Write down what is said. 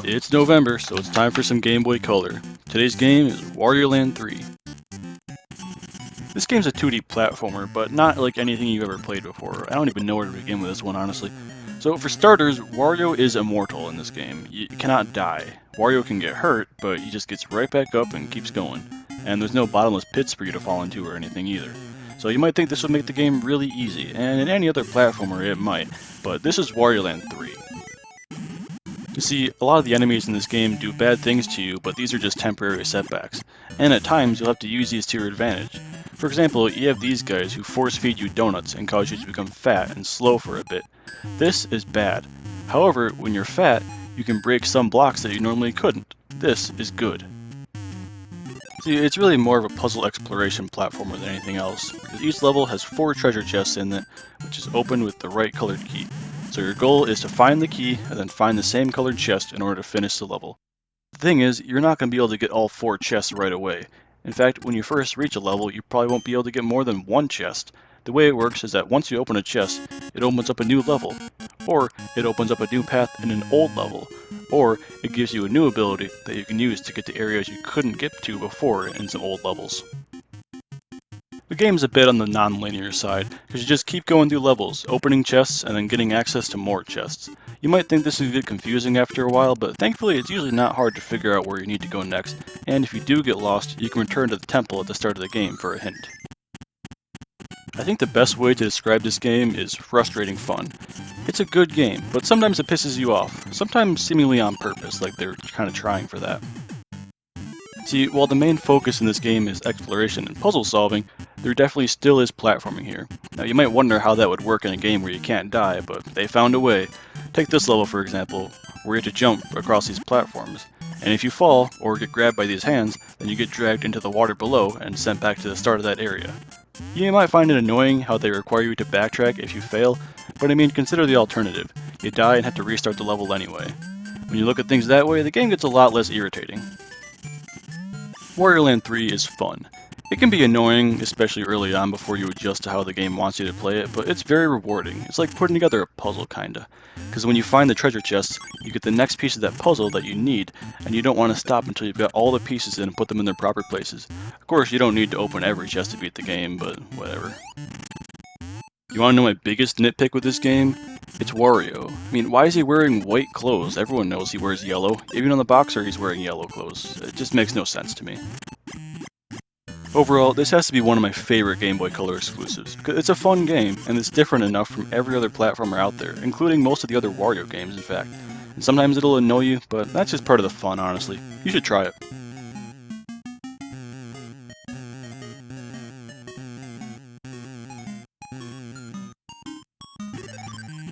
It's November, so it's time for some Game Boy Color. Today's game is Wario Land 3. This game's a 2D platformer, but not like anything you've ever played before. I don't even know where to begin with this one, honestly. So for starters, Wario is immortal in this game. You cannot die. Wario can get hurt, but he just gets right back up and keeps going. And there's no bottomless pits for you to fall into or anything either. So you might think this would make the game really easy, and in any other platformer it might, but this is Wario Land 3. You see, a lot of the enemies in this game do bad things to you, but these are just temporary setbacks. And at times, you'll have to use these to your advantage. For example, you have these guys who force feed you donuts and cause you to become fat and slow for a bit. This is bad. However, when you're fat, you can break some blocks that you normally couldn't. This is good. See, it's really more of a puzzle exploration platformer than anything else, because each level has 4 treasure chests in it, which is opened with the right colored key. So your goal is to find the key and then find the same colored chest in order to finish the level. The thing is, you're not going to be able to get all 4 chests right away. In fact, when you first reach a level, you probably won't be able to get more than 1 chest. The way it works is that once you open a chest, it opens up a new level, or it opens up a new path in an old level, or it gives you a new ability that you can use to get to areas you couldn't get to before in some old levels. The game's a bit on the non-linear side, because you just keep going through levels, opening chests, and then getting access to more chests. You might think this would get confusing after a while, but thankfully it's usually not hard to figure out where you need to go next, and if you do get lost, you can return to the temple at the start of the game for a hint. I think the best way to describe this game is frustrating fun. It's a good game, but sometimes it pisses you off, sometimes seemingly on purpose, like they're kind of trying for that. See, while the main focus in this game is exploration and puzzle solving, there definitely still is platforming here. Now you might wonder how that would work in a game where you can't die, but they found a way. Take this level for example, where you have to jump across these platforms. And if you fall, or get grabbed by these hands, then you get dragged into the water below and sent back to the start of that area. You might find it annoying how they require you to backtrack if you fail, but I mean consider the alternative. You die and have to restart the level anyway. When you look at things that way, the game gets a lot less irritating. Wario Land 3 is fun. It can be annoying, especially early on before you adjust to how the game wants you to play it, but it's very rewarding. It's like putting together a puzzle kinda. Because when you find the treasure chests, you get the next piece of that puzzle that you need, and you don't want to stop until you've got all the pieces in and put them in their proper places. Of course, you don't need to open every chest to beat the game, but whatever. You want to know my biggest nitpick with this game? It's Wario. I mean, why is he wearing white clothes? Everyone knows he wears yellow. Even on the boxer, he's wearing yellow clothes. It just makes no sense to me. Overall, this has to be one of my favorite Game Boy Color exclusives. It's a fun game, and it's different enough from every other platformer out there, including most of the other Wario games, in fact. And sometimes it'll annoy you, but that's just part of the fun, honestly. You should try it.